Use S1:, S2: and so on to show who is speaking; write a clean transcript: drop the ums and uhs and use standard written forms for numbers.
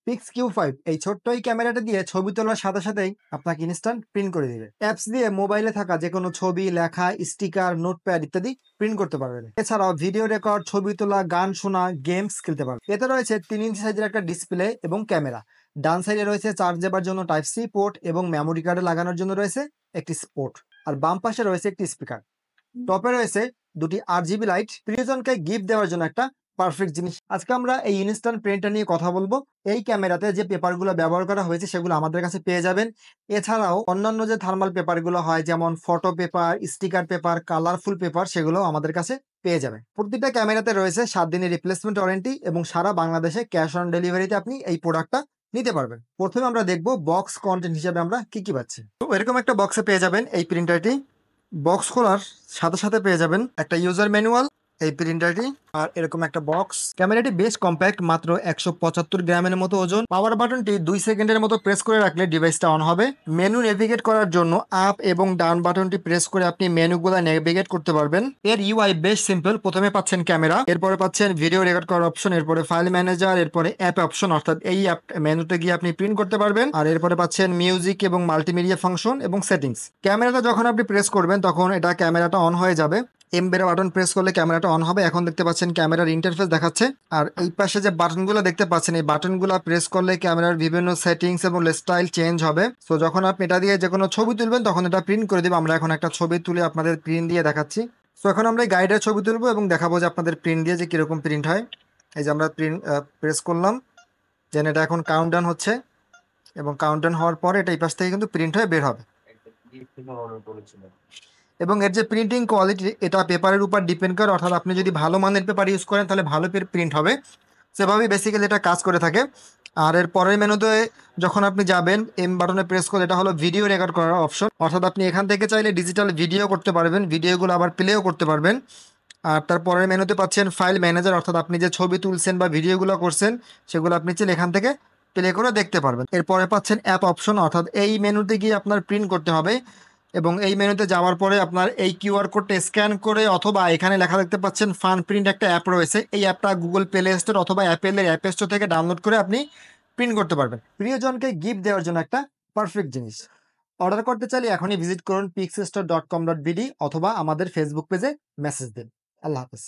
S1: Pix Q 5 এই ছোট্ট এই ক্যামেরাটা দিয়ে ছবি তোলার সাথে সাথেই আপনাকে ইনস্ট্যান্ট প্রিন্ট করে দিবে। অ্যাপস দিয়ে মোবাইলে থাকা যে কোনো ছবি, লেখা, স্টিকার, নোটপ্যাড ইত্যাদি প্রিন্ট করতে পারবেন। এছাড়াও ভিডিও রেকর্ড, ছবি তোলা, গান শোনা, গেমস খেলতে পারবেন। এতে রয়েছে 3 ইঞ্চি সাইজের একটা ডিসপ্লে এবং ক্যামেরা। ডান সাইডে রয়েছে চার্জ দেবার জন্য টাইপ সি পোর্ট এবং মেমোরি কার্ডে লাগানোর জন্য রয়েছে একটি পোর্ট। আর বাম পাশে রয়েছে একটি স্পিকার। টপে রয়েছে দুটি RGB লাইট, প্রিয়জনকে গিফট দেওয়ার জন্য একটা পারফেক্ট জিনিস। আজকে আমরা এই ইনস্ট্যান্ট প্রিন্টার নিয়ে কথা বলবো। এই ক্যামেরাতে যে পেপারগুলো ব্যবহার করা হয়েছে সেগুলো আমাদের কাছে পেয়ে যাবেন। এছাড়াও অন্যান্য যে থার্মাল পেপারগুলো হয় যেমন photo paper, sticker paper, colourful paper সেগুলো আমাদের কাছে পেয়ে যাবেন। প্রতিটা ক্যামেরাতে রয়েছে 7 দিনের রিপ্লেসমেন্ট ওয়ারেন্টি এবং সারা বাংলাদেশে ক্যাশ অন ডেলিভারিতে আপনি এই প্রোডাক্টটা নিতে পারবেন। প্রথমে আমরা দেখব বক্স কন্টেন্ট হিসেবে আমরা কি কি পাচ্ছি। তো এরকম একটা বক্সে পেয়ে যাবেন এই প্রিন্টারটি। বক্স খোলার সাথে সাথে পেয়ে যাবেন একটা ইউজার ম্যানুয়াল, এই প্রিন্টারটি আর এরকম একটা বক্স। ক্যামেরাটি বেশ কম্প্যাক্ট, মাত্র 175 গ্রামের মতো ওজন। পাওয়ার বাটনটি 2 সেকেন্ডের মতো প্রেস করে রাখলে ডিভাইসটা অন হবে। মেনু নেভিগেট করার জন্য আপ এবং ডাউন বাটনটি প্রেস করে আপনি মেনুগুলো নেভিগেট করতে পারবেন। এর ইউআই বেশ সিম্পল। প্রথমে পাচ্ছেন ক্যামেরা, এরপরে পাচ্ছেন ভিডিও রেকর্ড করার অপশন, এরপরে ফাইল ম্যানেজার, এরপরে অ্যাপ অপশন, অর্থাৎ এই অ্যাপ মেনুতে গিয়ে আপনি প্রিন্ট করতে পারবেন। আর এরপরে পাচ্ছেন মিউজিক এবং মাল্টিমিডিয়া ফাংশন এবং সেটিংস। ক্যামেরাটা যখন আপনি প্রেস করবেন তখন এটা ক্যামেরাটা অন হয়ে যাবে। এমবের বাটন প্রেস করলে ক্যামেরাটা অন হবে। এখন দেখতে পাচ্ছেন ক্যামেরার ইন্টারফেস দেখাচ্ছে। আর এই পাশে যে বাটনগুলো দেখতে পাচ্ছেন, এই বাটনগুলো প্রেস করলে ক্যামেরার বিভিন্ন সেটিংস এবং স্টাইল চেঞ্জ হবে। সো যখন আপনি এটা দিয়ে যে কোনো ছবি তুলবেন তখন এটা প্রিন্ট করে দেবে। আমরা এখন একটা ছবি তুলে আপনাদের প্রিন্ট দিয়ে দেখাচ্ছি। সো এখন আমরা এই গাইডের ছবি তুলবো এবং দেখাবো যে আপনাদের প্রিন্ট দিয়ে যে কিরকম প্রিন্ট হয়। এই যে আমরা প্রিন্ট প্রেস করলাম, যেন এটা এখন কাউন্টডাউন হচ্ছে এবং কাউন্টডাউন হওয়ার পরে এটা এই পাশ থেকে কিন্তু প্রিন্ট হয়ে বের হবে। এবং এর যে প্রিন্টিং কোয়ালিটি এটা পেপারের উপর ডিপেন্ড করে, অর্থাৎ আপনি যদি ভালো মানের পেপার ইউজ করেন তাহলে ভালো প্রিন্ট হবে। সেভাবেই বেসিক্যালি এটা কাজ করে থাকে। আর এর পরের মেনুতে যখন আপনি যাবেন, এম বাটনে প্রেস করলে এটা হলো ভিডিও রেকর্ড করার অপশন, অর্থাৎ আপনি এখান থেকে চাইলে ডিজিটাল ভিডিও করতে পারবেন, ভিডিওগুলো আবার প্লেও করতে পারবেন। আর তার পরের মেনুতে পাচ্ছেন ফাইল ম্যানেজার, অর্থাৎ আপনি যে ছবি তুলছেন বা ভিডিওগুলো করছেন সেগুলো আপনি চাইলে এখান থেকে প্লে করে দেখতে পারবেন। এরপরে পাচ্ছেন অ্যাপ অপশন, অর্থাৎ এই মেনুতে গিয়ে আপনার প্রিন্ট করতে হবে এবং এই মেনুতে যাওয়ার পরে আপনার এই কিউআর কোডটা স্ক্যান করে, অথবা এখানে লেখা দেখতে পাচ্ছেন ফান প্রিন্ট একটা অ্যাপ রয়েছে, এই অ্যাপটা গুগল প্লে স্টোর অথবা অ্যাপেলের অ্যাপ স্টোর থেকে ডাউনলোড করে আপনি প্রিন্ট করতে পারবেন। প্রিয়জনকে গিফট দেওয়ার জন্য একটা পারফেক্ট জিনিস। অর্ডার করতে চাইলে এখনই ভিজিট করুন pixstore.com.bd অথবা আমাদের ফেসবুক পেজে মেসেজ দিন। আল্লাহ হাফেজ।